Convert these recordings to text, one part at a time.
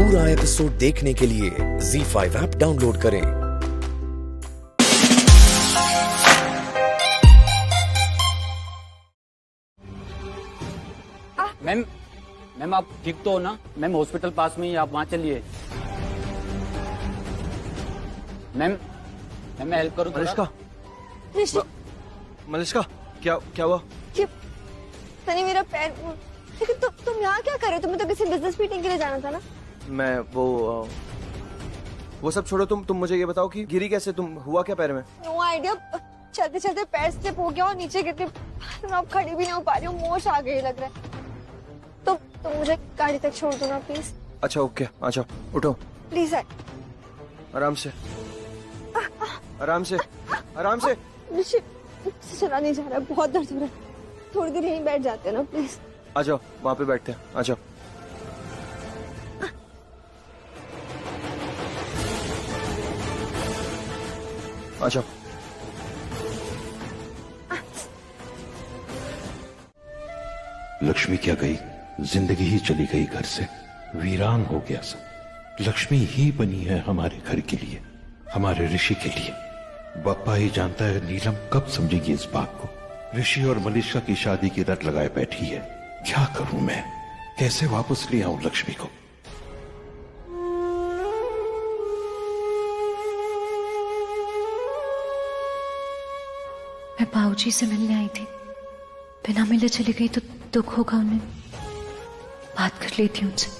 पूरा एपिसोड देखने के लिए ZEE5 ऐप डाउनलोड करें। मैम आप ठीक तो हो ना? मैम हॉस्पिटल पास में ही, आप वहाँ चलिए। मैम मैं हेल्प करूँ? मलिष्का क्या हुआ? सनी मेरा पैर। लेकिन तुम यहाँ क्या कर रहे हो? तुम्हें तो किसी बिजनेस मीटिंग के लिए जाना था ना। मैं वो सब छोड़ो, तुम मुझे ये बताओ कि गिरी कैसे? तुम हुआ क्या पैर में? नो आइडिया, चलते चलते पैर स्लिप हो गया और नीचे गिर गई। मैं अब खड़ी भी नहीं हो पा रही हूँ, मोश आ गई लग रहा है। तुम मुझे गाड़ी तक छोड़ दो ना प्लीज। अच्छा ओके, आ जाओ, उठो प्लीज। आराम से आराम से आराम से। चला नहीं जा रहा, बहुत दर्द हो रहा है। थोड़ी देर यहीं बैठ जाते हैं ना प्लीज। आ जाओ, वहाँ पे बैठते हैं, आ जाओ। आ जाओ। लक्ष्मी क्या गई? जिंदगी ही चली गई घर से, वीरान हो गया सब। लक्ष्मी ही बनी है हमारे घर के लिए, हमारे ऋषि के लिए। बप्पा ही जानता है नीलम कब समझेगी इस बात को। ऋषि और मलिष्का की शादी की रट लगाए बैठी है। क्या करूं मैं? कैसे वापस ले आऊं लक्ष्मी को? मैं बाबूजी से मिलने आई थी, बिना मिले चली गई तो दुख होगा उन्हें। बात कर लेती हूँ उनसे।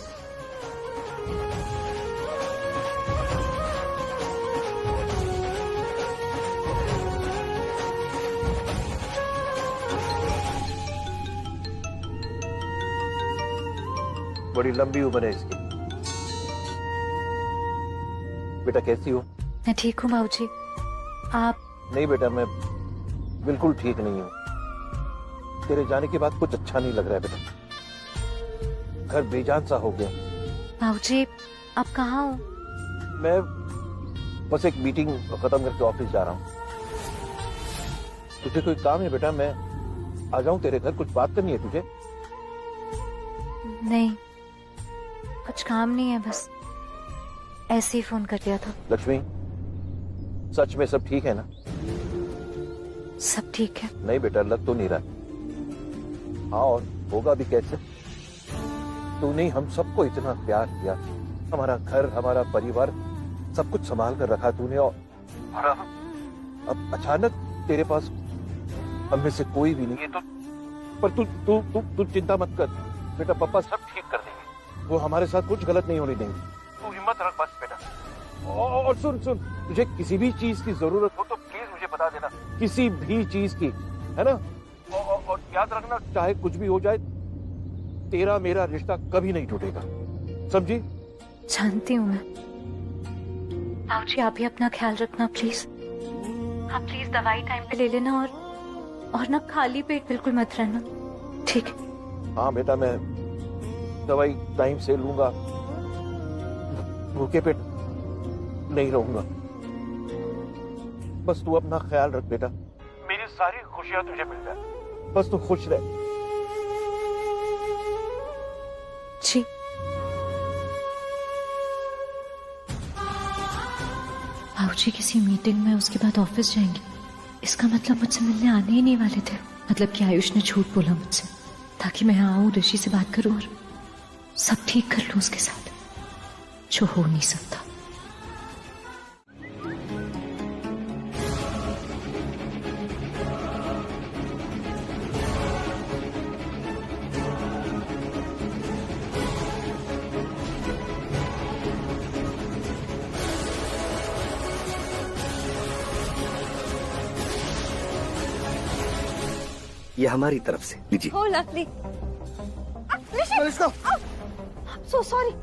बड़ी लंबी उम्र है इसकी। बेटा कैसी हो? मैं ठीक हूँ बाबूजी, आप? नहीं बेटा, मैं बिल्कुल ठीक नहीं हूँ। तेरे जाने के बाद कुछ अच्छा नहीं लग रहा है बेटा। घर बेजान सा हो गया। बाबूजी आप कहाँ हो? मैं बस एक मीटिंग खत्म करके ऑफिस जा रहा हूँ। तुझे कोई काम है बेटा? मैं आ जाऊं तेरे घर? कुछ बात करनी है तुझे? नहीं, कुछ काम नहीं है, बस ऐसे ही फोन कर दिया था। लक्ष्मी, सच में सब ठीक है ना? सब ठीक है। नहीं बेटा, लग तो नहीं रहा। हाँ, और होगा भी कैसे? तूने हम सबको इतना प्यार किया, हमारा घर, हमारा परिवार, सब कुछ संभाल कर रखा तूने, और अब अचानक तेरे पास हम में से कोई भी नहीं है। तो पर तू चिंता मत कर बेटा, पापा सब ठीक कर देंगे। वो हमारे साथ कुछ गलत नहीं होने देंगे। तू हिम्मत रख बस बेटा। और सुन, तुझे किसी भी चीज की जरूरत हो तो प्लीज मुझे बता देना, किसी भी चीज की, है ना? और याद रखना, चाहे कुछ भी हो जाए, तेरा मेरा रिश्ता कभी नहीं टूटेगा, समझी? जानती हूँ मैं। बाबूजी आप भी अपना ख्याल रखना प्लीज। आप प्लीज दवाई टाइम पे ले लेना, और ना खाली पेट बिल्कुल मत रहना, ठीक है? हाँ बेटा, मैं दवाई टाइम से लूंगा, भूखे पेट नहीं रहूंगा। बस तू अपना ख्याल रख बेटा। मेरी सारी खुशियां तुझे मिल जाए, बस तू खुश रह। जी। बाबूजी किसी मीटिंग में, उसके बाद ऑफिस जाएंगे। इसका मतलब मुझसे मिलने आने ही नहीं वाले थे। मतलब कि आयुष ने झूठ बोला मुझसे, ताकि मैं आऊं, ऋषि से बात करूं और सब ठीक कर लूं उसके साथ, जो हो नहीं सकता। ये हमारी तरफ से लीजिए। हो लवली। सो सॉरी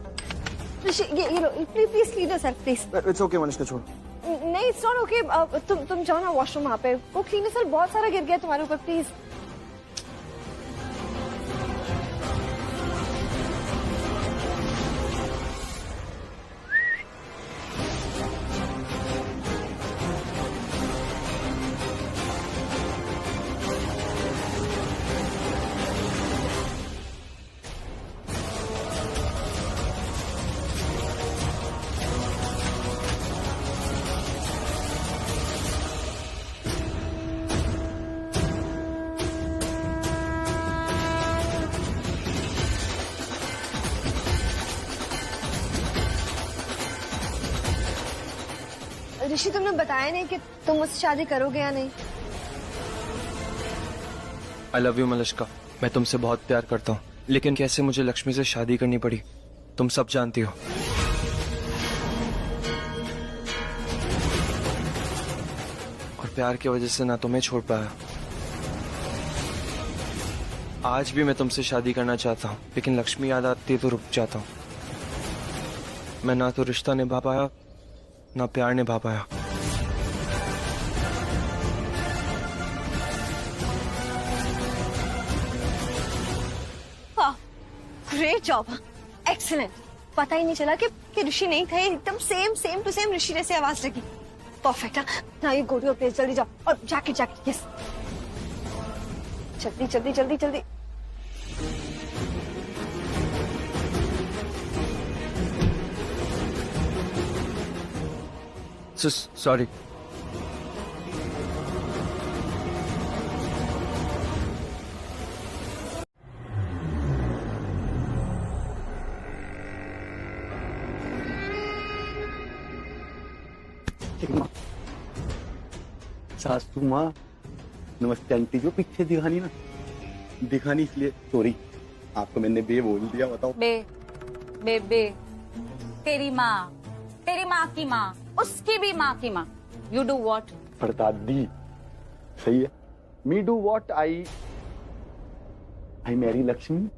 ऋषि, ये लो, please lead us help please. It's okay Manish, छोड़। नहीं, इट्स नॉट ओके। तुम जाओ ना वॉशरूम, वहाँ पे वो क्लीनर सर बहुत सारा गिर गया तुम्हारे ऊपर, प्लीज। ऋषि तुमने बताया नहीं कि तुम मुझसे शादी करोगे या नहीं। आई लव यू मलिष्का, मैं तुमसे बहुत प्यार करता हूँ, लेकिन कैसे मुझे लक्ष्मी से शादी करनी पड़ी तुम सब जानती हो। और प्यार की वजह से ना तुम्हें छोड़ पाया। आज भी मैं तुमसे शादी करना चाहता हूँ, लेकिन लक्ष्मी याद आती है तो रुक जाता हूँ। मैं ना तो रिश्ता निभा पाया ना प्यार निभा पाया। वाह, ग्रेट जॉब, एक्सीलेंट। पता ही नहीं चला कि ऋषि नहीं थे, एकदम सेम टू सेम ऋषि जैसे आवाज लगी। परफेक्ट। ना ये गो टू योर प्लेस, जल्दी जाओ। और जैकेट, यस, जल्दी। सॉरी। सासू माँ नमस्ते आंटी, जो पीछे दिखानी ना, दिखानी इसलिए सॉरी, आपको मैंने बे बोल दिया। बताओ बे तेरी माँ की माँ, उसकी भी माँ की माँ। You do what? दादी सही है। Me do what? I marry Lakshmi.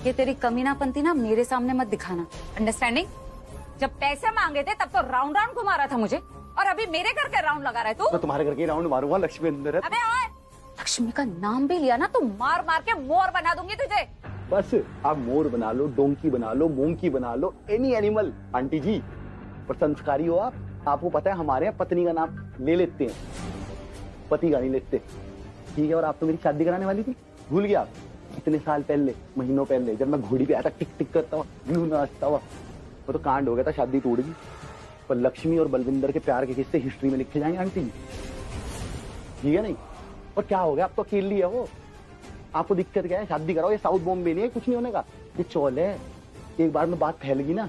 ये तेरी कमीनापंती ना मेरे सामने मत दिखाना, अंडरस्टैंडिंग? जब पैसे मांगे थे तब तो राउंड घुमा रहा था मुझे, और अभी मेरे घर के राउंड लगा रहा है तू। तो तुम्हारे घर के राउंड मारूंगा, लक्ष्मी अंदर है। अबे ओए, लक्ष्मी का नाम भी लिया ना तो मार के मोर बना दूंगी तुझे। बस आप मोर बना लो, डोंकी बना लो, मोंकी बना लो, एनी एनिमल। आंटी जी पर संस्कारी हो आप। आपको पता है हमारे यहाँ पत्नी का नाम ले लेते हैं, पति का नहीं लेते, ठीक है? और आप तो मेरी शादी कराने वाली थी, भूल गया आप? इतने साल पहले, महीनों पहले, जब मैं घोड़ी पे आया था, टिक टिक करता हुआ, यूं नाचता हुआ, वो तो कांड हो गया था, शादी टूट गई। पर लक्ष्मी और बलविंदर के प्यार के किस्से हिस्ट्री में लिखे जाएंगे आंटी जी, ठीक है नहीं? और क्या हो गया, आप तो अकेली है वो, आपको दिक्कत क्या है? शादी कराओ, ये साउथ बॉम्बे नहीं है, कुछ नहीं होने का, ये चौल है। एक बार में बात फैल गई ना,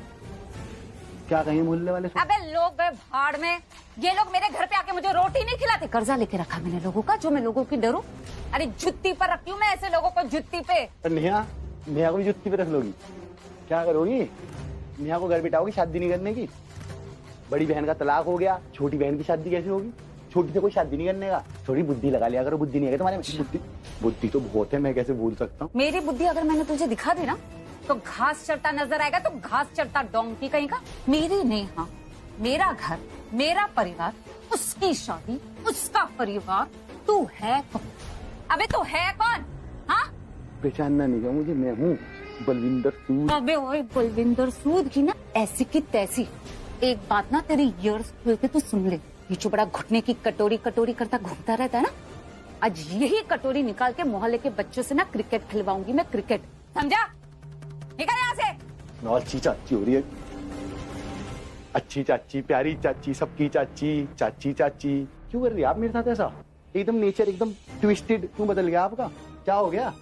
क्या कहेंगे मोहल्ले वाले? अबे लोग गए भाड़ में, ये लोग मेरे घर पे आके मुझे रोटी नहीं खिलाते। कर्जा लेके रखा मैंने लोगों का, जो मैं लोगों की डरूं? अरे जुत्ती पर रखती हूँ मैं ऐसे लोगों को, जुत्ती पे। नेहा को भी जुत्ती पे रख लोगी? क्या करोगी? नेहा को घर बिठाओगी शादी नहीं करने की? बड़ी बहन का तलाक हो गया, छोटी बहन की शादी कैसे होगी? छोटी से कोई शादी नहीं करने का। थोड़ी बुद्धि लगा लिया करो, बुद्धि नहीं है तुम्हारे में? बुद्धि तो बहुत है, मैं कैसे भूल सकता हूँ? मेरी बुद्धि अगर मैंने तुझे दिखा दी ना तो घास चरता नजर आएगा, तो घास चरता डोंकी कहीं का। मेरी नेहा, मेरा घर, मेरा परिवार, उसकी शादी, उसका परिवार, तू है कौन? अबे तू है कौन? हाँ, पहचानना नहीं है मुझे, मैं हूँ बलविंदर सूद। अबे ओए बलविंदर सूद की ना ऐसी की तैसी। एक बात ना तेरी ईयर्स खोल के तू सुन ले, ये जो बड़ा घुटने की कटोरी करता घूमता रहता है ना, आज यही कटोरी निकाल के मोहल्ले के बच्चों से ना क्रिकेट खिलवाऊंगी मैं, क्रिकेट, समझा? निकल यहाँ से। अच्छी चाची हो रही है, अच्छी चाची, प्यारी चाची, सबकी चाची, चाची चाची। क्यों कर रही है आप मेरे साथ ऐसा? एकदम नेचर एकदम ट्विस्टेड क्यों बदल गया आपका? क्या हो गया?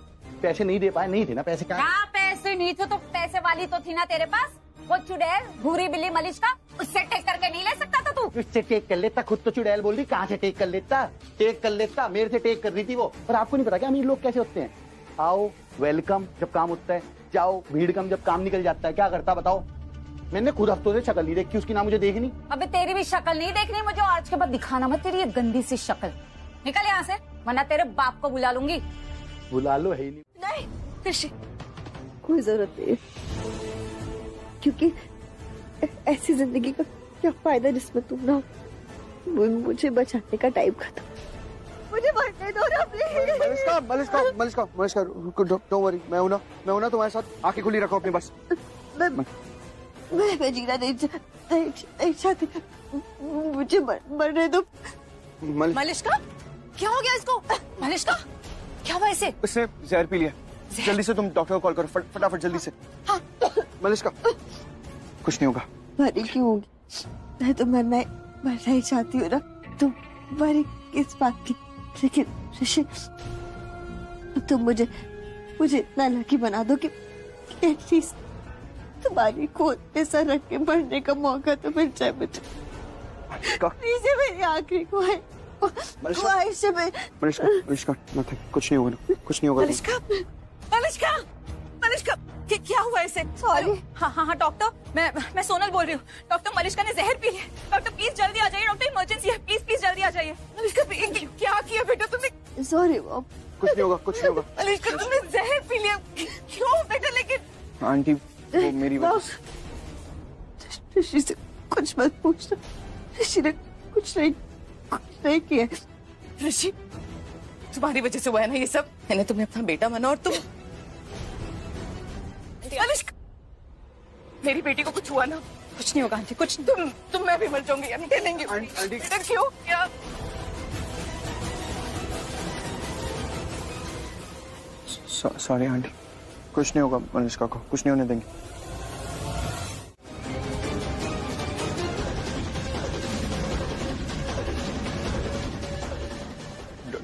पैसे नहीं दे पाए? नहीं थे ना पैसे? क्या पैसे नहीं थे तो पैसे वाली तो थी ना तेरे पास, वो चुड़ैल भूरी बिल्ली मलिष्का, उससे टेक करके नहीं ले सकता था तू? उससे टेक कर लेता, खुद तो चुड़ैल बोल रही, कहाँ से टेक कर लेता? टेक कर लेता, मेरे से टेक कर रही थी वो। पर आपको नहीं पता क्या अमीर लोग कैसे होते हैं? आओ वेलकम जब काम होता है, जाओ भीड़ कम जब काम निकल जाता है। क्या करता बताओ? मैंने खुद हफ्तों से शक्ल नहीं देखी उसकी, ना मुझे देखनी। अबे तेरी भी शक्ल नहीं देखनी मुझे, आज के बाद दिखाना मत तेरी ये गंदी सी शक्ल। निकल यहाँ से, वरना तेरे बाप को बुला लूंगी। बुला लो, है ही नहीं। नहीं ऋषि, कोई जरूरत नहीं, क्योंकि ऐसी जिंदगी का क्या फायदा जिसमें तुम ना हो। मुझे बचाने का टाइम खत्म, मुझे मरने दो ना प्लीज। मलिष्का डोंट वरी, मैं हूं ना तुम्हारे साथ। आंखें खुली रखो अपनी बस। मैं जीना नहीं चाहती, मुझे मरने दो। मलिष्का, क्या हो गया इसको? मलिष्का, क्या हुआ इसे? इसने जहर पी लिया। जल्दी से तुम डॉक्टर को कॉल करो, फटाफट जल्दी से। हाँ। मलिष्का कुछ नहीं होगा। मरी क्यों होगी? मैं तो मरना ही चाहती हूँ ना, तुम मरी किस बात की? लेकिन ऋषि तुम मुझे इतना लकी बना दो कि एटलीस्ट तुम्हारी गोद पे सर रख के मरने का मौका तो मिल जाए मुझे। ऋषि मेरी आखिरी ख्वाहिश है। मलिष्का नथिंग, कुछ नहीं होगा, कुछ नहीं होगा। मलिष्का, मलिष्का, मलिष्का, क्या हुआ इसे? सॉरी। हाँ डॉक्टर, मैं सोनल बोल रही हूँ। डॉक्टर मलिष्का ने जहर पी है। डॉक्टर प्लीज जल्दी आ जाइए, डॉक्टर इमरजेंसी है, प्लीज जल्दी आ जाइए। मलिष्का क्या किया बेटा तुमने? सॉरी कुछ नहीं होगा, कुछ नहीं होगा। मलिष्का तुमने जहर पी लिया, क्यों बेटा? लेकिन आंटी वो मेरी वजह से। ऋषि से कुछ मत पूछना, ऋषि ने कुछ नहीं किया। ऋषि तुम्हारी वजह से हुआ है ना ये सब। मैंने तुम्हें अपना बेटा माना और तुम मलिष्का, मेरी बेटी को कुछ हुआ ना? कुछ नहीं होगा आंटी, कुछ तुम मैं भी मर जाऊंगी यानी टेलेंगे। बेटा क्यों क्या? सॉरी आंटी, कुछ नहीं होगा मलिष्का को, कुछ नहीं होने देंगे।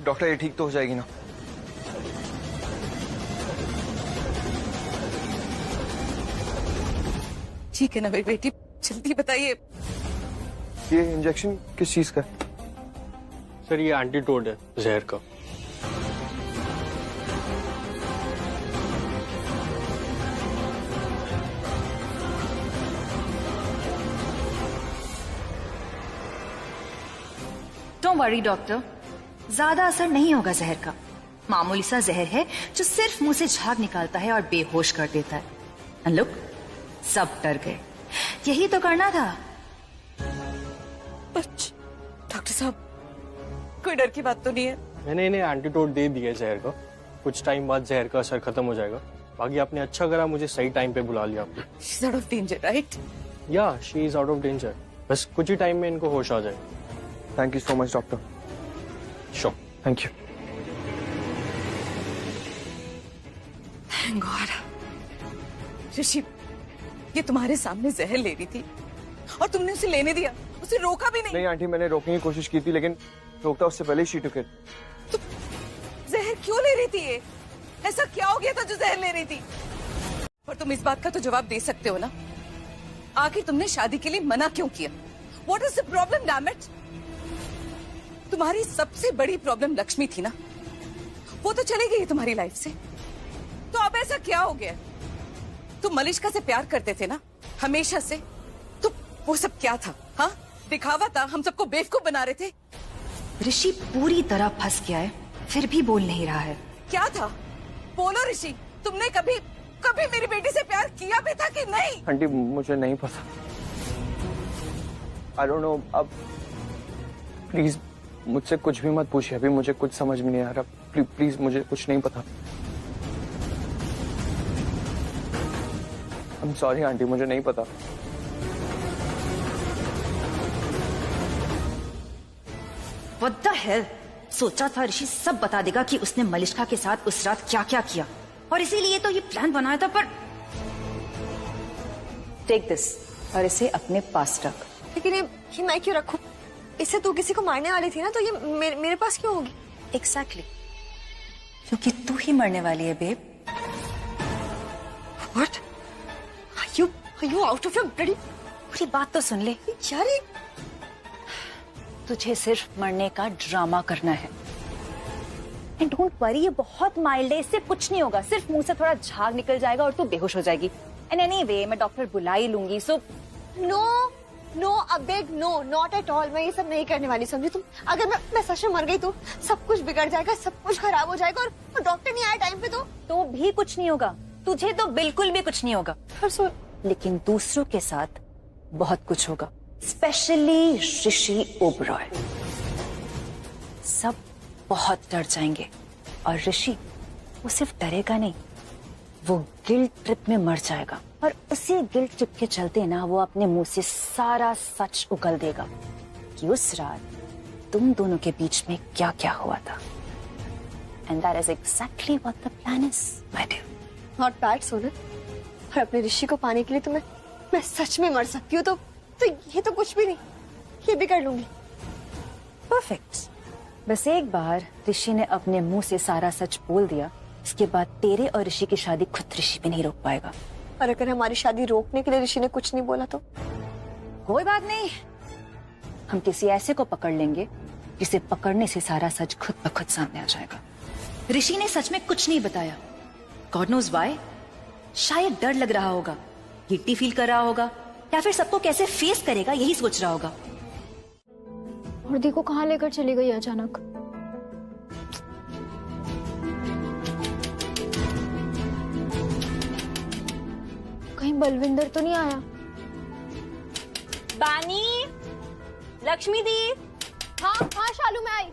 डॉक्टर ये ठीक तो हो जाएगी ना? ठीक है ना मेरी बेटी, जल्दी बताइए। ये इंजेक्शन किस चीज का है? सर ये एंटीडोट है जहर का। डोंट वरी डॉक्टर, ज्यादा असर नहीं होगा जहर का। मामूली सा जहर है जो सिर्फ मुंह से झाग निकालता है और बेहोश कर देता है। एंड लुक, सब डर गए। यही तो करना था। डॉक्टर साहब कोई डर की बात तो नहीं है? मैंने इन्हें एंटीडोट दे दिया जहर का, कुछ टाइम बाद जहर का असर खत्म हो जाएगा। बाकी आपने अच्छा करा मुझे सही टाइम पे बुला लिया आपने। She is out of danger right? या she is out of danger, बस कुछ ही टाइम में इनको होश आ जाए। Thank you so much doctor. Sure, thank you. Thank God. Rishi ये तुम्हारे सामने जहर ले रही थी और तुमने उसे लेने दिया, उसे रोका भी नहीं। नहीं आंटी, मैंने रोकने की कोशिश की थी लेकिन रोकता उससे पहले ही शी टुक इट। तो जहर क्यों ले रही थी ये? ऐसा क्या हो गया था जो जहर ले रही थी? पर तुम इस बात का तो जवाब दे सकते हो ना, आखिर तुमने शादी के लिए मना क्यों किया? What is the problem, damn it? तुम्हारी सबसे बड़ी प्रॉब्लम लक्ष्मी थी ना, वो तो चली गई तुम्हारी लाइफ से। तो अब ऐसा क्या हो गया? तुम मलिष्का से प्यार करते थे ना हमेशा से, तो वो सब क्या था? हाँ दिखावा था, हम सबको बेवकूफ बना रहे थे। ऋषि पूरी तरह फंस गया है, फिर भी बोल नहीं रहा है। क्या था? बोलो ऋषि, तुमने कभी मेरी बेटी से प्यार किया भी था कि नहीं? आंटी मुझे नहीं पता, आई डोंट नो। अब प्लीज मुझसे कुछ भी मत पूछिए, अभी मुझे कुछ समझ में नहीं आ रहा। प्लीज मुझे कुछ नहीं पता। आई एम सॉरी आंटी, मुझे नहीं पता। What the hell? सोचा था ऋषि सब बता देगा कि उसने मलिष्का के साथ उस रात क्या क्या किया, और इसीलिए तो ये प्लान बनाया था। पर टेक दिस और इसे अपने पास रख। लेकिन ये मैं क्यों रखूं? इससे तू किसी को मारने वाली थी ना, तो ये मेरे पास क्यों होगी? एग्जैक्टली, क्योंकि तू ही मरने वाली है babe. What? Are you out of your bloody? पूरी बात तो सुन ले यार। तुझे सिर्फ मरने का ड्रामा करना है। एंड डोंट वरी, ये बहुत माइल्ड है, इससे कुछ नहीं होगा। सिर्फ मुंह से थोड़ा झाग निकल जाएगा और तू बेहोश हो जाएगी। एंड एनीवे मैं डॉक्टर बुला ही लूंगी। सो नो अबेग, नो नॉट एट ऑल। मैं ये सब नहीं करने वाली, समझी तुम? अगर मैं सच में मर गई तो सब कुछ बिगड़ जाएगा, सब कुछ खराब हो जाएगा, और डॉक्टर नहीं आया टाइम पे तो भी कुछ नहीं होगा। तुझे तो बिल्कुल भी कुछ नहीं होगा, लेकिन दूसरों के साथ बहुत कुछ होगा, स्पेशली ऋषि ओबरॉय। सब बहुत डर जाएंगे, और ऋषि वो सिर्फ डरेगा नहीं, वो गिल्ट ट्रिप में मर जाएगा। और उसी गिल्ट ट्रिप के चलते ना वो अपने मुंह से सारा सच उगल देगा कि उस रात तुम दोनों के बीच में क्या क्या हुआ था। And that is exactly what the plan is, my dear. Not bad Sonal. और अपने ऋषि को पाने के लिए तो मैं सच में मर सकती हूँ, तो ये तो कुछ भी नहीं, ये भी कर लूंगी। परफेक्ट। बस एक बार ऋषि ने अपने मुंह से सारा सच बोल दिया, इसके बाद तेरे और ऋषि की शादी खुद ऋषि भी नहीं रोक पाएगा। और अगर हमारी शादी रोकने के लिए ऋषि ने कुछ नहीं बोला तो? कोई बात नहीं, हम किसी ऐसे को पकड़ लेंगे जिसे पकड़ने से सारा सच खुद ब खुद सामने आ जाएगा। ऋषि ने सच में कुछ नहीं बताया। God knows why. शायद डर लग रहा होगा, गिल्टी फील कर रहा होगा, या फिर सबको कैसे फेस करेगा यही सोच रहा होगा। और दी को कहाँ लेकर चली गई अचानक? कहीं बलविंदर तो नहीं आया? बानी, लक्ष्मी दी। हाँ हाँ शालू मैं आई।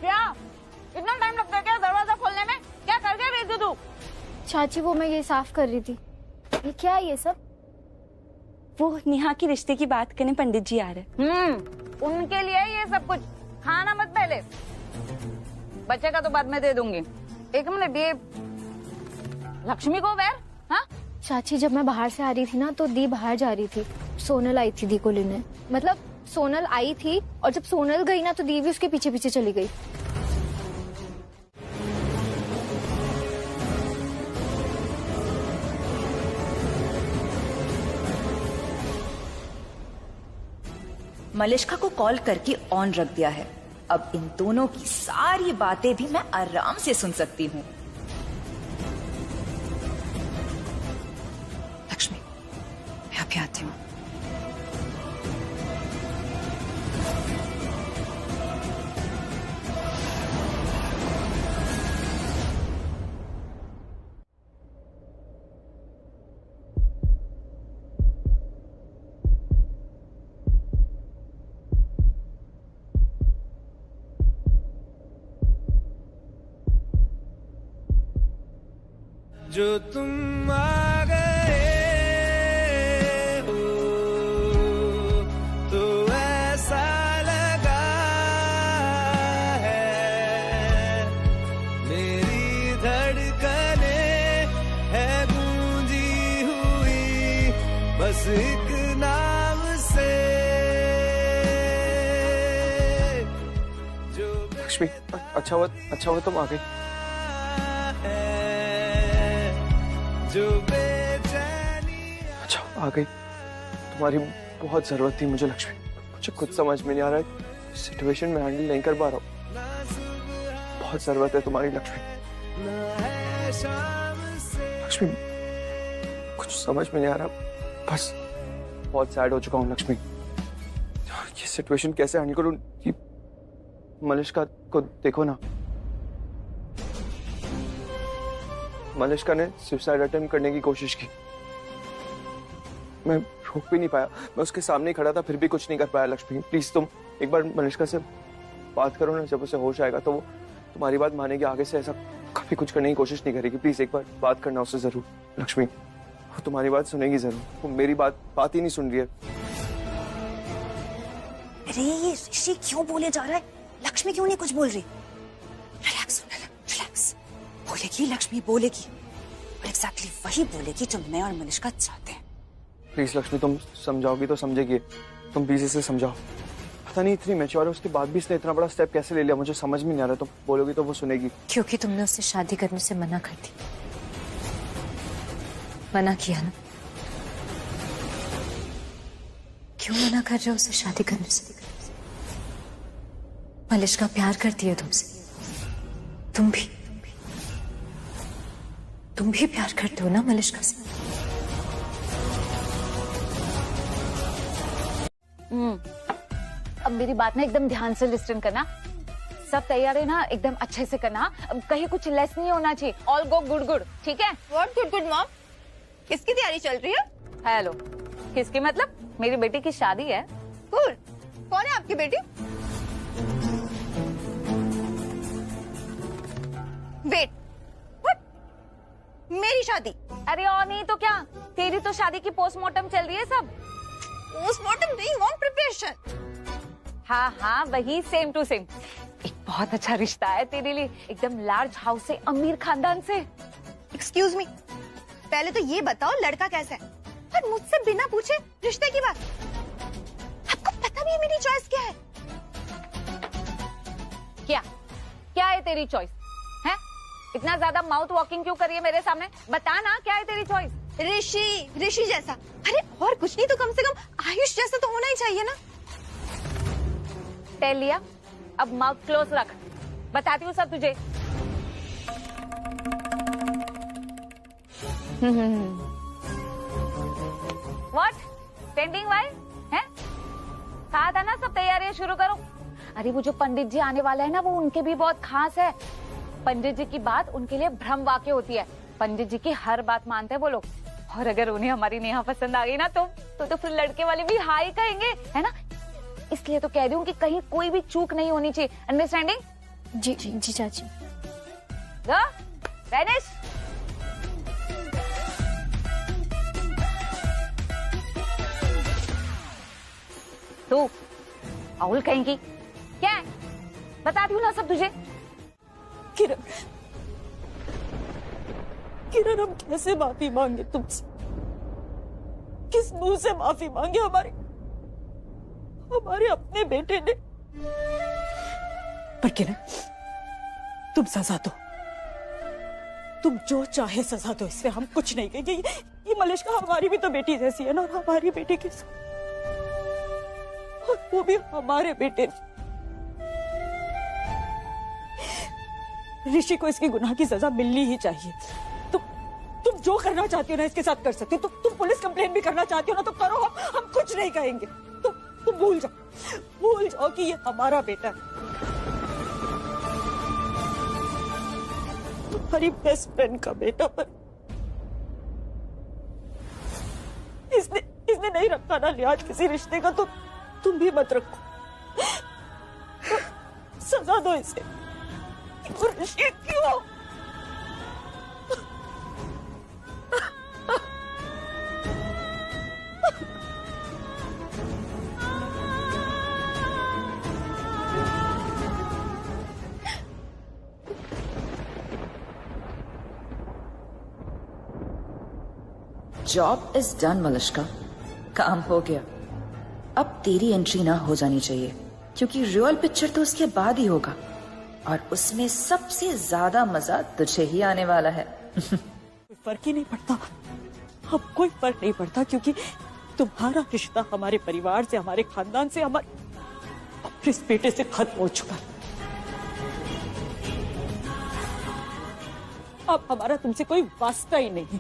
क्या इतना टाइम लगता है क्या दरवाजा खोलने में? क्या करके रही थी तू? चाची वो मैं ये साफ कर रही थी। ये क्या है ये सब? वो नेहा के रिश्ते की बात करने पंडित जी आ रहे। उनके लिए ये सब कुछ। खाना मत पहले, बच्चे का तो बाद में दे दूंगी। एक मिनट, ये लक्ष्मी को वैर? हाँ चाची जब मैं बाहर से आ रही थी ना तो दी बाहर जा रही थी। सोनल आई थी दी को लेने। मतलब सोनल आई थी और जब सोनल गई ना तो दी भी उसके पीछे पीछे चली गई। मलिष्का को कॉल करके ऑन रख दिया है। अब इन दोनों की सारी बातें भी मैं आराम से सुन सकती हूँ। लक्ष्मी, मैं अभी आती हूँ। जो तुम आ गए हो तो ऐसा लगा है, मेरी धड़कने है गूंजी हुई बस एक नाम से। लक्ष्मी, अच्छा हुआ तुम आ गई। अच्छा आ गई, तुम्हारी बहुत जरूरत थी मुझे लक्ष्मी। मुझे कुछ समझ में नहीं आ रहा है, सिचुएशन में हैंडल नहीं कर पा रहा हूँ। बहुत जरूरत है तुम्हारी लक्ष्मी। लक्ष्मी कुछ समझ में नहीं आ रहा, बस बहुत सैड हो चुका हूँ लक्ष्मी। ये सिचुएशन कैसे हैंडल करूँ? मलिष्का को देखो ना, मलिष्का ने सुसाइड अटेम्प्ट करने की कोशिश की। मैं रोक भी नहीं पाया, मैं उसके सामने ही खड़ा था फिर भी कुछ नहीं कर पाया। लक्ष्मी प्लीज तुम एक बार मलिष्का से बात करो ना, जब उसे होश आएगा तो वो तुम्हारी बात मानेगी, आगे से ऐसा कभी कुछ करने की कोशिश नहीं करेगी। प्लीज एक बार बात करना उससे जरूर लक्ष्मी, वो तुम्हारी बात सुनेगी जरूर। वो मेरी बात ही नहीं सुन रही है। अरे ये ऋषि क्यों बोले जा रहा है? लक्ष्मी क्यों नहीं कुछ बोल रही? रिलैक्स रिलैक्स, बोलेगी लक्ष्मी बोलेगी, और एग्जैक्टली वही बोलेगी जो मैं और मलिष्का चाहते हैं। प्लीज लक्ष्मी तुम समझाओगी तो समझेगी, तुम प्लीज इसे समझाओ। पता नहीं इतनी मैच्योर है, उसके बाद भी इसने इतना बड़ा स्टेप कैसे ले लिया, मुझे समझ में नहीं आ रहा। तुम बोलोगी तो वो सुनेगी। क्योंकि तुमने उससे शादी करने से मना कर दी। मना किया ना? क्यों मना कर रहे हो उसे शादी करने से? मलिष्का प्यार करती है तुमसे, तुम भी प्यार करते हो ना मलिष्का से? अब मेरी बात ना एकदम ध्यान से लिस्टन करना। सब तैयार है ना? एकदम अच्छे से करना। अब कहीं कुछ लेस नहीं होना चाहिए। ऑल गो गुड, ठीक है? What good mom? किसकी तैयारी चल रही है? हेलो, किसकी मतलब? मेरी बेटी की शादी है। कौन है आपकी बेटी? Wait, what? मेरी शादी? अरे और नहीं तो क्या, तेरी तो शादी की पोस्टमार्टम चल रही है। सब पोस्टमार्टम नहीं, मॉम प्रिपरेशन। हाँ वही, सेम टू सेम। एक बहुत अच्छा रिश्ता है तेरे लिए, एकदम लार्ज हाउस से, अमीर खानदान से। एक्सक्यूज मी, पहले तो ये बताओ लड़का कैसा है? और मुझसे बिना पूछे रिश्ते की बात? आपको पता भी है मेरी चॉइस क्या है? क्या है तेरी चॉइस? है इतना ज्यादा माउथ वॉकिंग क्यों करिए मेरे सामने? बता ना, क्या है तेरी चॉइस? ऋषि, ऋषि जैसा। अरे और कुछ नहीं तो कम से कम आयुष जैसा तो होना ही चाहिए ना। टेल लिया, अब माउथ क्लोज रख, बताती हूँ सब तुझे। व्हाट पेंडिंग वाई है? कहा था ना सब तैयारियां शुरू करो। अरे वो जो पंडित जी आने वाले हैं ना, वो उनके भी बहुत खास है। पंडित जी की बात उनके लिए भ्रम वाक्य होती है। पंडित जी की हर बात मानते हैं वो लोग, और अगर उन्हें हमारी नेहा पसंद आ गई ना तो फिर लड़के वाले भी हाई कहेंगे, है ना? इसलिए तो कह रही हूँ कि कहीं कोई भी चूक नहीं होनी चाहिए। अंडरस्टैंडिंग? जी जी जी चाची। गो वैनिश। तू आउल कहेंगी क्या है? बताती हूँ ना सब तुझे। किरण, किरण हम कैसे माफी मांगे तुमसे? किस मुंह से माफी मांगे? हमारे अपने बेटे ने। पर किरण तुम सजा दो, तुम जो चाहे सजा दो, इससे हम कुछ नहीं कहेंगे। ये मलिश्का हमारी भी तो बेटी जैसी है ना, और हमारी बेटी के साथ, और वो भी हमारे बेटे। ऋषि को इसके गुनाह की सजा मिलनी ही चाहिए। तुम जो करना चाहती हो ना इसके साथ कर सकती हो। तुम पुलिस कंप्लेन भी करना चाहती हो ना तो करो, हम कुछ नहीं कहेंगे। तुम भूल जाओ कि ये हमारा बेटा है, तुम्हारी बेस्ट फ्रेंड का बेटा। पर इसने नहीं रखा ना लिहाज किसी रिश्ते का, तो तुम भी मत रखो। सजा दो इसे। ऋषि क्यों? जॉब इज डन मलिश्का, काम हो गया। अब तेरी एंट्री ना हो जानी चाहिए, क्योंकि रियल पिक्चर तो उसके बाद ही होगा, और उसमें सबसे ज्यादा मजा तुझे ही आने वाला है। कोई फर्क ही नहीं पड़ता, अब कोई फर्क नहीं पड़ता, क्योंकि तुम्हारा रिश्ता हमारे परिवार से, हमारे खानदान से, हमारे इस बेटे से खत्म हो चुका है। अब हमारा तुमसे कोई वास्ता ही नहीं।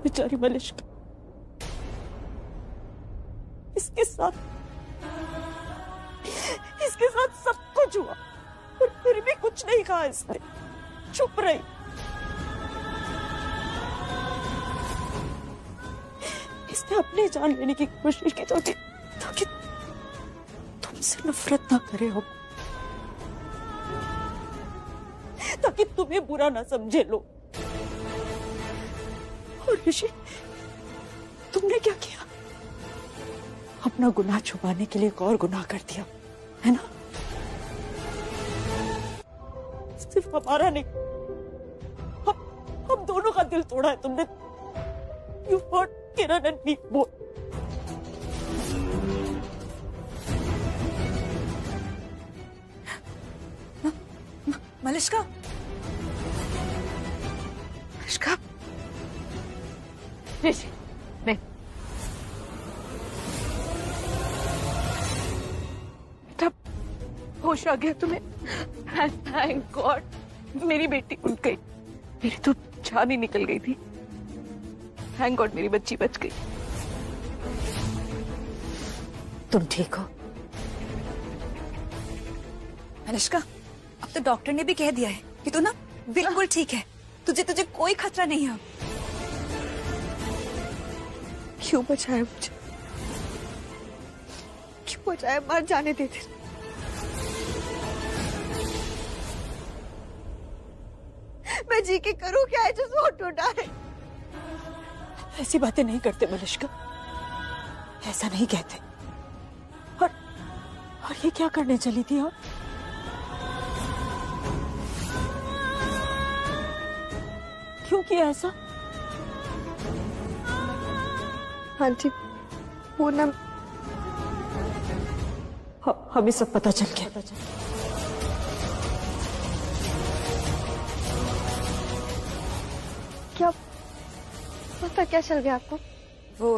बेचारी मलिश्का, इसके साथ सब कुछ हुआ, और फिर भी कुछ नहीं कहा इसने, चुप रही। इसने अपनी जान लेने की कोशिश की ताकि तुमसे नफरत ना करे हो, ताकि तुम्हें बुरा ना समझे लोग। और ऋषि, तुमने क्या किया? अपना गुनाह छुपाने के लिए एक और गुनाह कर दिया, है ना? सिर्फ हमारा नहीं, हम दोनों का दिल तोड़ा है तुमने। You hurt Kiran and me both. Malishka, Malishka, ऋषि नहीं, तब होश आ गया तुम्हें? थैंक गॉड, मेरी बेटी उठ गई। मेरी तो जान ही निकल गई थी। थैंक गॉड मेरी बच्ची बच गई। तुम ठीक हो? मलिश्का, अब तो डॉक्टर ने भी कह दिया है कि तू ना बिल्कुल ठीक है, तुझे कोई खतरा नहीं है। क्यों बचाया मुझे? क्यों बचाया? मर जाने देते। मैं जी के करूं क्या है जो वोट उठाए? ऐसी बातें नहीं करते मलिश्का, ऐसा नहीं कहते। और ये क्या करने चली थी आप? क्यों किया ऐसा? हाँ जी, वो ना हमें सब पता चल गया। क्या पता क्या चल गया आपको? वो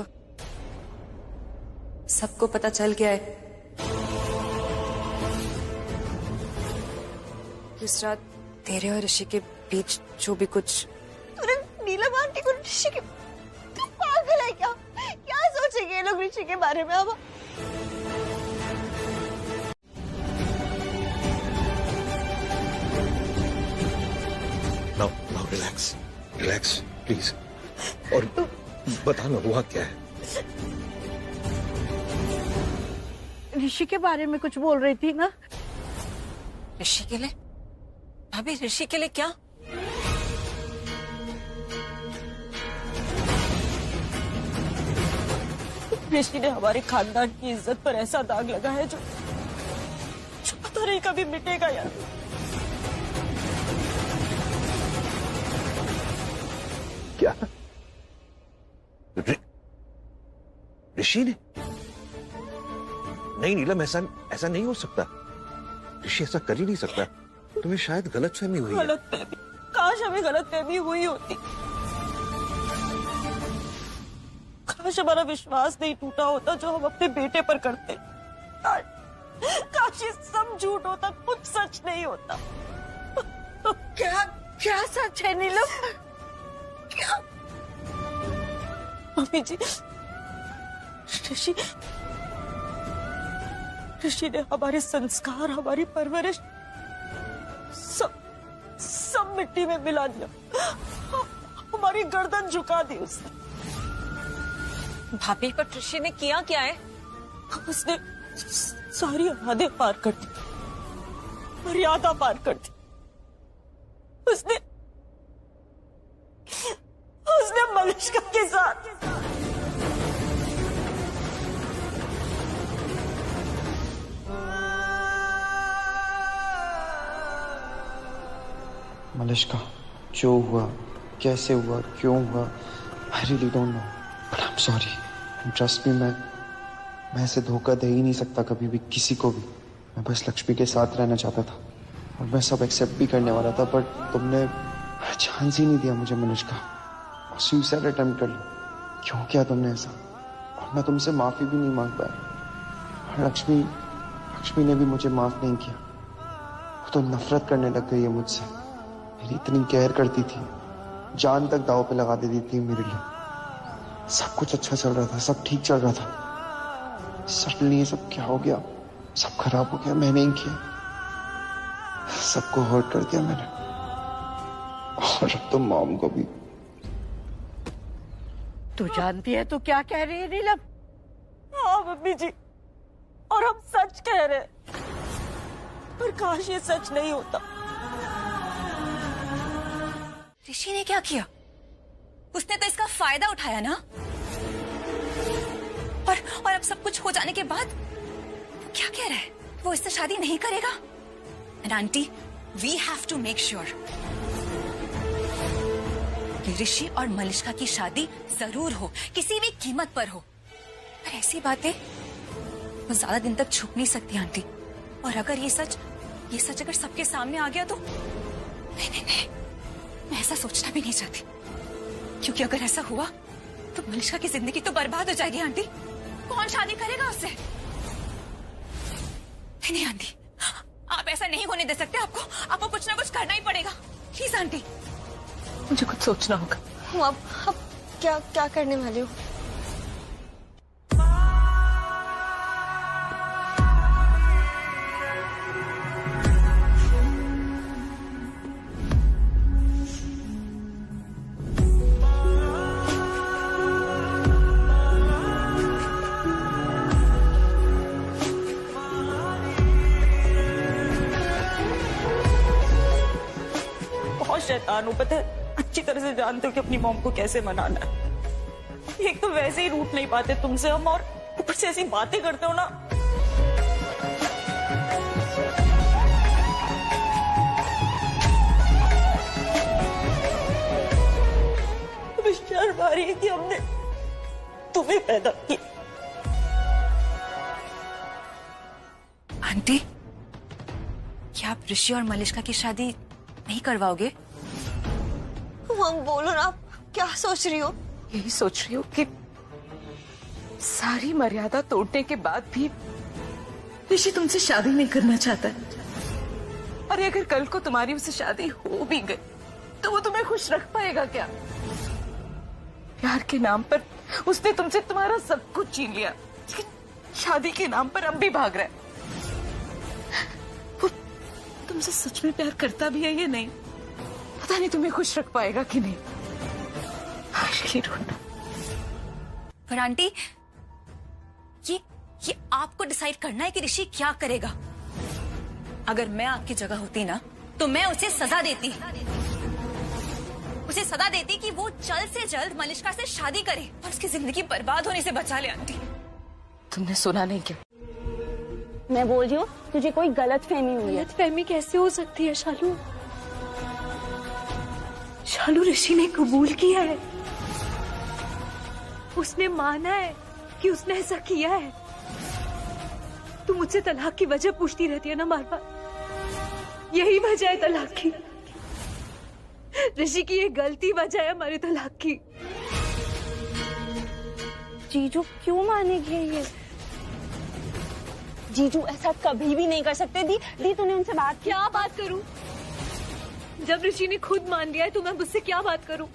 सबको पता चल गया है। इस रात तेरे और ऋषि के बीच जो भी कुछ। अरे नीलम आंटी को ऋषि के, तू पागल है क्या? क्या सोचेंगे ये लोग ऋषि के बारे में? अब नाउ रिलैक्स रिलैक्स प्लीज, और बताना हुआ क्या है? ऋषि के बारे में कुछ बोल रही थी ना? ऋषि के लिए? भाभी ऋषि के लिए क्या? ऋषि ने हमारे खानदान की इज्जत पर ऐसा दाग लगा है जो पता नहीं कभी मिटेगा यार। क्या? ऋषि ने? नहीं नीलम, ऐसा नहीं हो सकता। ऋषि ऐसा कर ही नहीं सकता। तुम्हें शायद गलतफहमी हुई है। गलतफहमी? काश हमें गलतफहमी हुई होती। काश हमारा विश्वास नहीं टूटा होता जो हम अपने बेटे पर करते। काश ये सब झूठ होता, कुछ सच नहीं होता। क्या क्या सच है नीलम? क्या? मम्मी जी, ऋषि ने हमारे संस्कार, हमारी परवरिश सब मिट्टी में मिला दिया। हमारी गर्दन झुका दी उसने। भाभी पर ऋषि ने किया क्या है? उसने सारी हदें पार कर दी, मर्यादा पार कर दी। उसने मलिष्का के साथ मलिष्का, जो हुआ, कैसे हुआ, क्यों हुआ, I really don't know, but I am sorry. Trust me, मैं ऐसे धोखा दे ही नहीं सकता कभी भी किसी को भी। मैं बस लक्ष्मी के साथ रहना चाहता था और मैं सब एक्सेप्ट भी करने वाला था, बट तुमने चांस ही नहीं दिया मुझे मलिष्का। और सुसाइड अटेम्प्ट कर ली। क्यों किया तुमने ऐसा? और मैं तुमसे माफी भी नहीं मांग पाया। और लक्ष्मी ने भी मुझे माफ नहीं किया। वो तो नफरत करने लग गई है मुझसे। मेरी इतनी केयर करती थी, जान तक दाव पे लगा देती थी मेरे लिए। सब कुछ अच्छा चल रहा था, सब ठीक चल रहा था। सडनली ये सब क्या हो गया? सब खराब हो गया। मैंने ही किया, सबको हर्ट कर दिया मैंने। और अब तो मॉम को भी। तू जानती है तू क्या कह रही है नीलम? हाँ मम्मी जी, और हम सच कह रहे हैं। पर काश ये सच नहीं होता। ऋषि ने क्या किया? उसने तो इसका फायदा उठाया ना। और अब सब कुछ हो जाने के बाद क्या कह रहा है? वो इससे शादी नहीं करेगा? And aunty, we have to make sure कि ऋषि और मलिष्का की शादी जरूर हो, किसी भी कीमत पर हो। पर ऐसी बातें वो ज्यादा दिन तक छुप नहीं सकती आंटी। और अगर ये सच अगर सबके सामने आ गया तो नहीं, मैं ऐसा सोचना भी नहीं चाहती। क्योंकि अगर ऐसा हुआ तो मलिष्का की जिंदगी तो बर्बाद हो जाएगी आंटी। कौन शादी करेगा उससे? नहीं आंटी, आप ऐसा नहीं होने दे सकते। आपको कुछ ना कुछ करना ही पड़ेगा। प्लीज आंटी, मुझे कुछ सोचना होगा। अब क्या करने वाले हो? शैतान हो, पता है, अच्छी तरह से जानते हो कि अपनी मॉम को कैसे मनाना है। एक तो वैसे ही रूठ नहीं पाते तुमसे हम, और ऊपर से ऐसी बातें करते हो ना। मुझे शर्म आ रही है कि हमने तुम्हें पैदा किया। आंटी, क्या आप ऋषि और मलिष्का की शादी नहीं करवाओगे? हम बोलो ना, क्या सोच रही हो? यही सोच रही हूँ कि सारी मर्यादा तोड़ने के बाद भी ऋषि तुमसे शादी नहीं करना चाहता है। अरे अगर कल को तुम्हारी उससे शादी हो भी गई तो वो तुम्हें खुश रख पाएगा क्या? प्यार के नाम पर उसने तुमसे तुम्हारा सब कुछ छीन लिया, शादी के नाम पर अब भी भाग रहा है। वो तुमसे सच में प्यार करता भी है या नहीं, पता नहीं तुम्हें खुश रख पाएगा कि नहीं। पर आंटी, ये आपको डिसाइड करना है कि ऋषि क्या करेगा। अगर मैं आपकी जगह होती ना तो मैं उसे सजा देती कि वो जल्द से जल्द मलिष्का से शादी करे और उसकी जिंदगी बर्बाद होने से बचा ले। आंटी, तुमने सुना नहीं क्या? मैं बोल रही हूँ तुझे कोई गलत फहमी हुई है। गलत फहमी कैसे हो सकती है शालू? शालू, ऋषि ने कबूल किया है, उसने माना है कि उसने ऐसा किया है। तू मुझसे तलाक की वजह पूछती रहती है ना बार बार, यही वजह है तलाक की। ऋषि की ये गलती वजह है हमारे तलाक की। जीजू क्यों मानेगी ये? जीजू ऐसा कभी भी नहीं कर सकते। दी तूने उनसे बात क्या बात करूं? जब ऋषि ने खुद मान लिया है तो मैं मुझसे क्या बात करूं?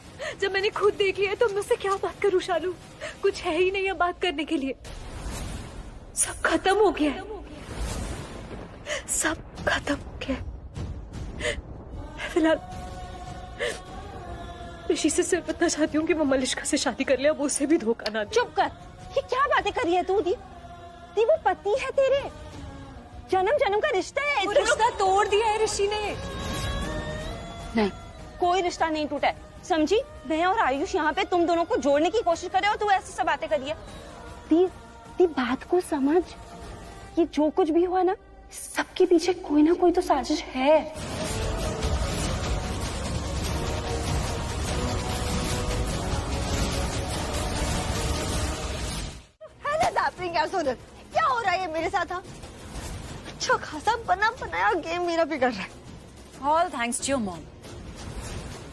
जब मैंने खुद देख लिया है तो मुझसे क्या बात करूं? शालू, कुछ है ही नहीं है बात करने के लिए। सब खत्म हो गया है, सब खत्म हो गया है। फिलहाल ऋषि से सिर्फ इतना चाहती हूँ कि वो मलिष्का से शादी कर ले, अब उसे भी धोखा ना दे। चुप कर, ये क्या बातें कर रही है तू? दी वो पति है तेरे, जन्म जन्म का रिश्ता है। वो रिश्ता तोड़ दिया है ऋषि ने। नहीं, कोई रिश्ता नहीं टूटा है, समझी? मैं और आयुष यहाँ पे तुम दोनों को जोड़ने की कोशिश कर रहे हो, तू ऐसी सब बातें करिए। दी बात को समझ, ये जो कुछ भी हुआ ना, सबके पीछे कोई ना कोई तो साजिश है। क्या हो रहा है मेरे साथ? अच्छा खासा बना बनाया गेम मेरा बिगड़ रहा है। All thanks to your mom.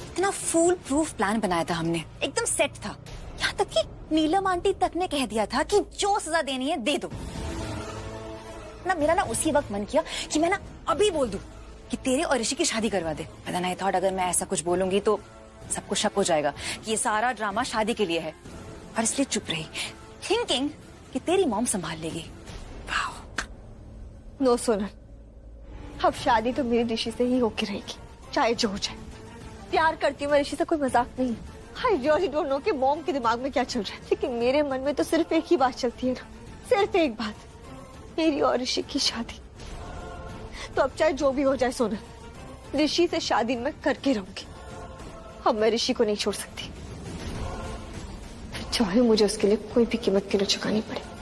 इतना फूल प्रूफ प्लान बनाया था हमने, एकदम सेट था। यहाँ तक कि नीलम आंटी तक ने कह दिया था कि जो सजा देनी है दे दो ना। मेरा ना उसी वक्त मन किया कि मैं ना अभी बोल दूं कि तेरे और ऋषि की शादी करवा दे। पता नहीं थॉट अगर मैं ऐसा कुछ बोलूंगी तो सबको शक हो जाएगा कि ये सारा ड्रामा शादी के लिए है, और इसलिए चुप रही, थिंकिंग कि तेरी मॉम संभाल लेगी। नो सोनल, अब शादी तो मेरी ऋषि से ही होके रहेगी, चाहे जो हो जाए। प्यार करती हूँ मैं ऋषि से, कोई मजाक नहीं। आई रियली डोंट नो कि मॉम के दिमाग में क्या चल रहा है, लेकिन मेरे मन में तो सिर्फ एक ही बात चलती है ना, सिर्फ एक बात, मेरी और ऋषि की शादी। तो अब चाहे जो भी हो जाए सोनल, ऋषि से शादी मैं करके रहूंगी। अब मैं ऋषि को नहीं छोड़ सकती, चाहे मुझे उसके लिए कोई भी कीमत क्यों न चुकानी पड़े।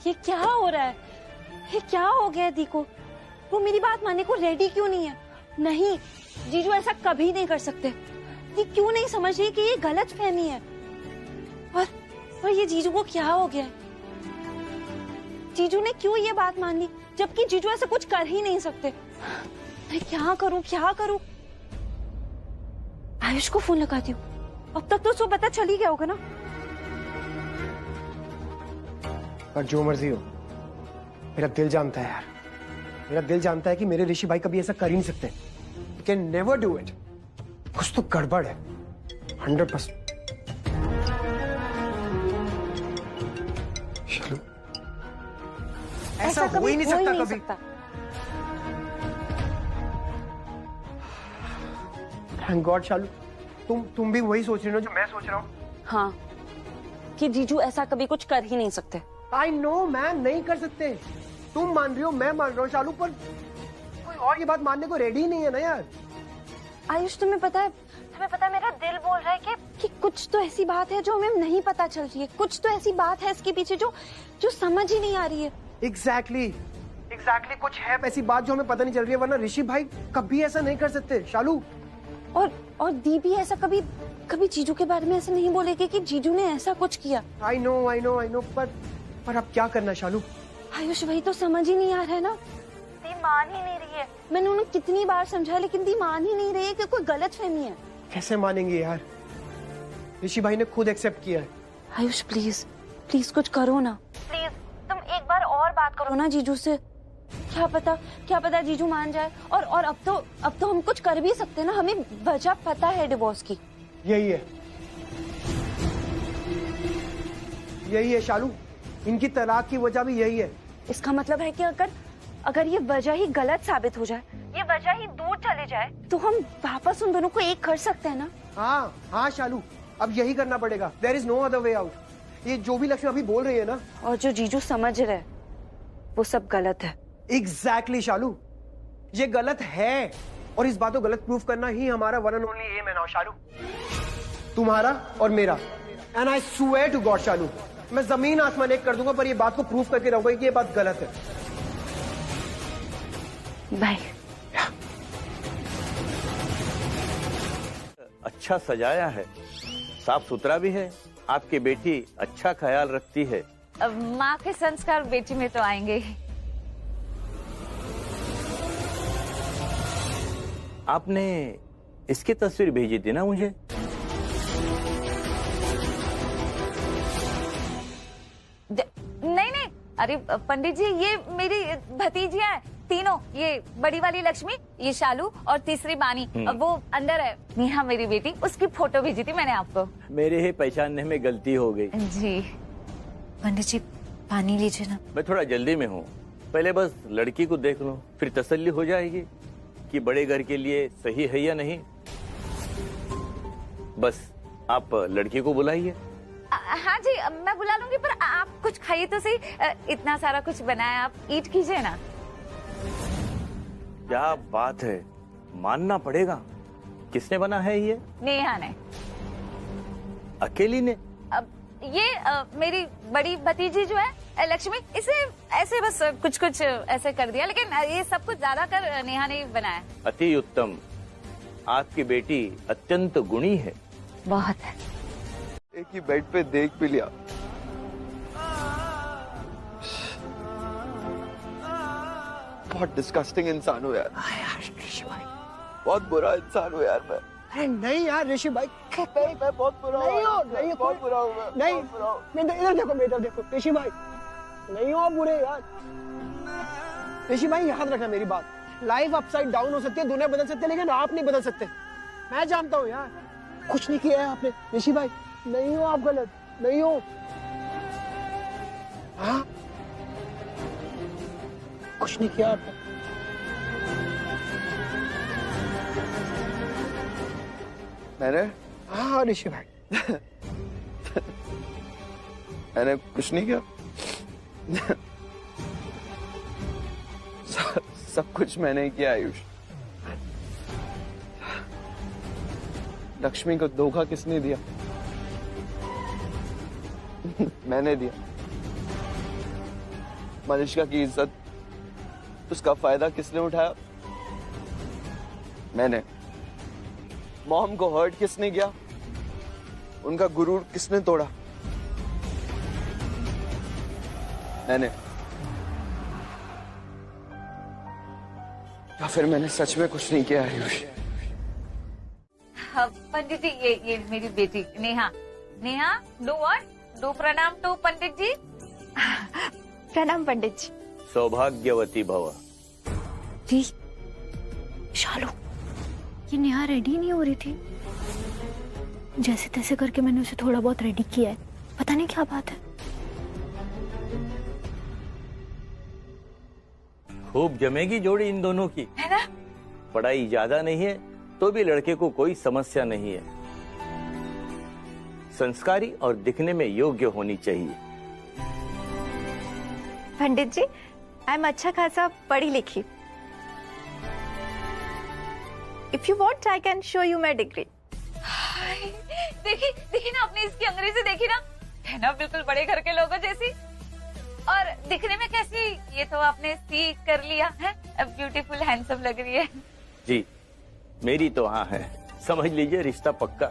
ये क्या हो रहा है? ये क्या हो गया दी को? वो मेरी बात मानने को रेडी क्यों नहीं है? नहीं, जीजू ऐसा कभी नहीं कर सकते। ये क्यों नहीं समझ रही कि ये गलत फहमी है? और ये जीजू को क्या हो गया? जीजू ने क्यों ये बात मान ली, जबकि जीजू ऐसा कुछ कर ही नहीं सकते। मैं क्या करूं, क्या करूं? आयुष को फोन लगाती हूँ, अब तक तो उसको पता चल ही गया होगा ना। पर जो मर्जी हो, मेरा दिल जानता है यार, मेरा दिल जानता है कि मेरे ऋषि भाई कभी ऐसा कर ही नहीं सकते। You can never do it. कुछ तो गड़बड़ है 100%। ऐसा हो ही नहीं सकता कभी। Thank God शालू, तुम भी वही सोच रही हो जो मैं सोच रहा हूँ। हाँ, कि जीजू ऐसा कभी कुछ कर ही नहीं सकते। आई नो मैम, नहीं कर सकते। तुम मान रही हो, मैं मान रहा हूँ शालू, पर कोई और ये बात मानने को रेडी ही नहीं है ना यार। आयुष, तुम्हें पता है मेरा दिल बोल रहा है कि कुछ तो ऐसी बात है जो हमें नहीं पता चल रही है, कुछ तो ऐसी बात है इसके पीछे जो समझ ही नहीं आ रही है। एग्जैक्टली कुछ है ऐसी बात जो हमें पता नहीं चल रही है, वरना ऋषि भाई कभी ऐसा नहीं कर सकते शालू। और दी भी ऐसा कभी जीजू के बारे में ऐसा नहीं बोलेगी कि जीजू ने ऐसा कुछ किया। आई नो पर अब क्या करना शालू? आयुष, वही तो समझ ही नहीं आ रहा है ना। मान ही नहीं रही है। मैंने उन्हें कितनी बार समझाया लेकिन दी मान ही नहीं रही है कि कोई गलत फहमी है। कैसे मानेंगे यार, ऋषि भाई ने खुद एक्सेप्ट किया है। आयुष प्लीज प्लीज कुछ करो ना, प्लीज तुम एक बार और बात करो ना जीजू से। क्या पता जीजू मान जाए। और अब तो हम कुछ कर भी सकते हैं ना, हमें वजह पता है डिवोर्स की। यही है शालू, इनकी तलाक की वजह भी यही है। इसका मतलब है कि अगर ये वजह ही गलत साबित हो जाए, ये वजह ही दूर चले जाए, तो हम वापस उन दोनों को एक कर सकते हैं ना। हाँ शालू, अब यही करना पड़ेगा। There is no other way out. ये जो भी लक्ष्मी अभी बोल रही है ना, और जो जीजू समझ रहे वो सब गलत है। एग्जैक्टली शालू, ये गलत है और इस बात को गलत प्रूफ करना ही हमारा वन एंड ओनली एम है ना शालू, तुम्हारा और मेरा। And I swear to God Shalu, मैं जमीन आसमान एक कर दूंगा पर ये बात को प्रूफ करके रहूंगा कि ये बात गलत है। बाय। अच्छा सजाया है, साफ सुथरा भी है। आपकी बेटी अच्छा ख्याल रखती है। अब माँ के संस्कार बेटी में तो आएंगे ही। आपने इसकी तस्वीर भेजी थी ना मुझे? नहीं, अरे पंडित जी, ये मेरी भतीजियां हैं तीनों। ये बड़ी वाली लक्ष्मी, ये शालू और तीसरी बानी। वो अंदर है, नेहा मेरी बेटी, उसकी फोटो भेजी थी मैंने आपको। मेरे ही पहचानने में गलती हो गई जी। पंडित जी पानी लीजिए ना। मैं थोड़ा जल्दी में हूँ, पहले बस लड़की को देख लो, फिर तसल्ली हो जाएगी कि बड़े घर के लिए सही है या नहीं। बस आप लड़की को बुलाइए। हाँ जी, मैं बुला लूंगी, पर आप कुछ खाइए तो सही। इतना सारा कुछ बनाया, आप ईट कीजिए ना। क्या बात है, मानना पड़ेगा। किसने बना है ये? नेहा ने। अकेली ने? ये मेरी बड़ी भतीजी जो है लक्ष्मी, इसे ऐसे बस कुछ कुछ ऐसे कर दिया, लेकिन ये सब कुछ ज्यादा कर नेहा ने बनाया। अति उत्तम। आपकी बेटी अत्यंत गुणी है। बहुत है। एक ही बेड पे देख भी लिया। बहुत डिस्कस्टिंग इंसान हूँ यार। बहुत बुरा इंसान हूँ यार मैं। अरे नहीं यार ऋषि भाई, मैं बहुत बुरा नहीं, बहुत बुरा हूँ मैं। नहीं, इधर देखो, इधर देखो ऋषि भाई, नहीं हो आप बुरे यार। ऋषि भाई याद रखना मेरी बात, लाइफ अपसाइड डाउन हो सकती है, दुनिया बदल सकती है, लेकिन आप नहीं बदल सकते। मैं जानता हूँ यार, कुछ नहीं किया है आपने। ऋषि भाई नहीं हो आप गलत, नहीं हो। हाँ कुछ नहीं किया आपने। मैंने? हाँ ऋषि भाई मैंने कुछ नहीं किया। सब कुछ मैंने किया आयुष। लक्ष्मी को धोखा किसने दिया? मैंने दिया। मनीषा की इज्जत, उसका फायदा किसने उठाया? मैंने। मॉम को हर्ट किसने किया? उनका गुरूर किसने तोड़ा? मैंने। या फिर मैंने सच में कुछ नहीं किया आयुष? पंडित जी, ये मेरी बेटी Neha. Neha, do what? Do प्रणाम टू पंडित जी। प्रणाम पंडित जी। सौभाग्यवती भव। जी शालू, ये नेहा रेडी नहीं हो रही थी। जैसे तैसे करके मैंने उसे थोड़ा बहुत रेडी किया है, पता नहीं क्या बात है। खूब जमेगी जोड़ी इन दोनों की, है ना? पढ़ाई ज्यादा नहीं है तो भी लड़के को कोई समस्या नहीं है। संस्कारी और दिखने में योग्य होनी चाहिए। पंडित जी, आई एम अच्छा खासा पढ़ी लिखी। If you want I can show you my degree. देखी ना आपने इसकी अंग्रेजी देखी ना, है ना बिल्कुल बड़े घर के लोगों जैसी। और दिखने में कैसी, ये तो आपने सी कर लिया है। ब्यूटीफुल हैंडसम लग रही है। जी मेरी तो हाँ है, समझ लीजिए रिश्ता पक्का।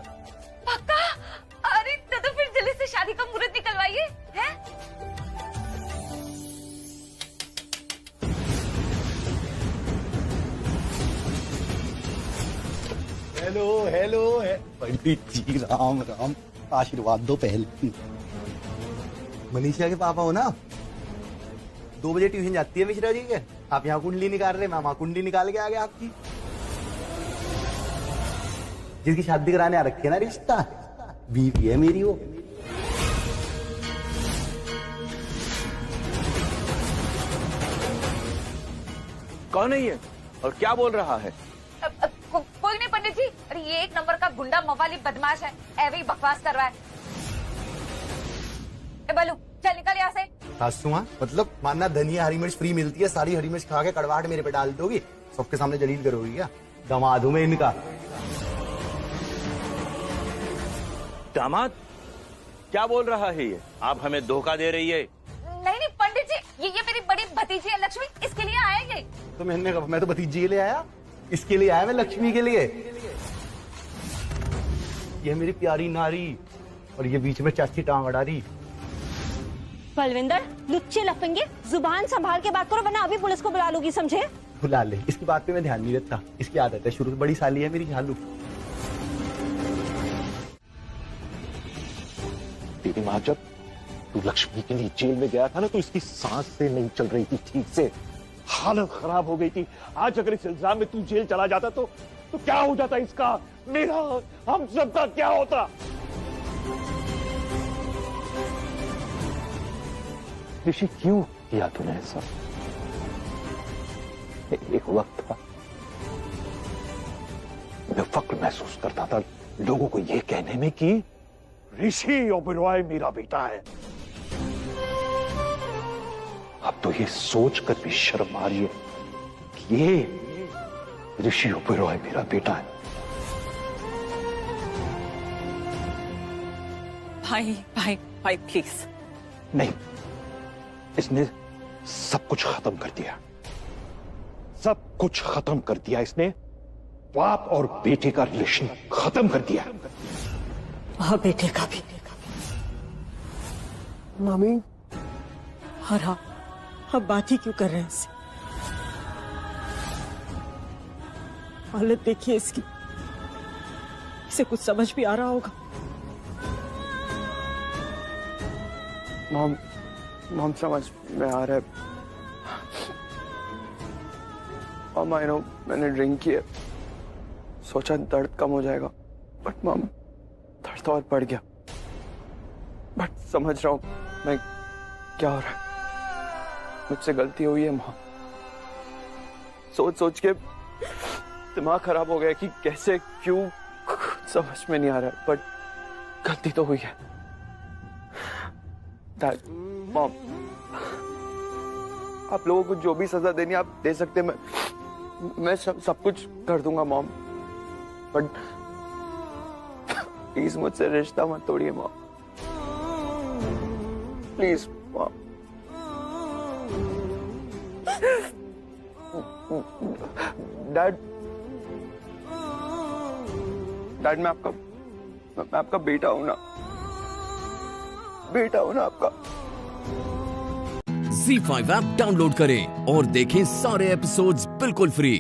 पक्का? अरे तो फिर जल्दी से शादी का मुहूर्त निकलवाइए। हैं? हेलो हेलो पंडित जी राम राम, आशीर्वाद दो पहले। मनीषा के पापा हो ना? 2 बजे ट्यूशन जाती है मिश्रा जी के, आप यहाँ कुंडली निकाल रहे, मैं वहां कुंडली निकाल के आ गया आपकी। जिसकी शादी कराने आ रखी है ना, रिश्ता बीवी है मेरी वो। कौन है ये और क्या बोल रहा है? कोई नहीं पंडित जी, अरे ये 1 नंबर का गुंडा मवाली बदमाश है, ऐवे ही बकवास कर रहा है। बालू चल निकल यहाँ से। सासू माँ, मतलब मानना धनिया हरी मिर्च फ्री मिलती है, सारी हरी मिर्च खा के कड़वाहट मेरे पे डाल दोगी, सबके सामने जलील करोगी क्या? दामाद हूं मैं इनका। दामाद? क्या बोल रहा है ये? आप हमें धोखा दे रही है। नहीं नहीं पंडित जी, ये मेरी बड़ी भतीजी है लक्ष्मी, इसके लिए आए ये। तो मैं तो भतीजी के लिए आया, इसके लिए आया मैं लक्ष्मी के लिए। ये मेरी प्यारी नारी और ये बीच में चाची टांग अड़ा रही। बलविंदर, लुच्चे लफंगे, जुबान संभाल के बात करो वरना अभी पुलिस को बुला लूंगी, समझे? बुला ले, इसकी बात पे मैं ध्यान नहीं देता, इसकी आदत है शुरू से, बड़ी साली है मेरी झालू। तेरी माँ, जब तू लक्ष्मी के लिए जेल में गया था ना, तो इसकी सांस से नहीं चल रही थी ठीक से, हालत खराब हो गई थी। आज अगर इस इल्जाम में तू जेल चला जाता तो क्या हो जाता इसका, मेरा, हम सबका क्या होता? ऋषि, क्यों किया तूने ऐसा? एक वक्त था मैं फक्र महसूस करता था लोगों को यह कहने में कि ऋषि ओबेरॉय मेरा बेटा है। अब तो ये सोचकर भी शर्म आ रही है कि ये ऋषि ओबेरॉय मेरा बेटा है। भाई भाई भाई प्लीज। नहीं, इसने सब कुछ खत्म कर दिया, सब कुछ खत्म कर दिया इसने। बाप और बेटे का रिलेशन खत्म कर दिया। हाँ, बेटे का भी। मामी, और हाँ, अब बात ही क्यों कर रहे हैं इससे? हालत देखिए इसकी, इसे कुछ समझ भी आ रहा होगा। मॉम समझ में आ रहा है। मॉम, आई नो मैंने ड्रिंक किया, सोचा दर्द कम हो जाएगा, बट मॉम दर्द और बढ़ गया। बट समझ रहा हूँ मैं क्या हो रहा है, मुझसे गलती हुई है मॉम। सोच के दिमाग खराब हो गया कि कैसे क्यों समझ में नहीं आ रहा है, बट गलती तो हुई है। डैड, मॉम, आप लोगों को जो भी सजा देनी आप दे सकते, मैं सब कुछ कर दूंगा मॉम, बट प्लीज मुझसे रिश्ता मत तोड़िए मॉम, प्लीज मॉम। डैड, मैं आपका बेटा हूं ना, आपका। ZEE5 ऐप डाउनलोड करें और देखें सारे एपिसोड्स बिल्कुल फ्री।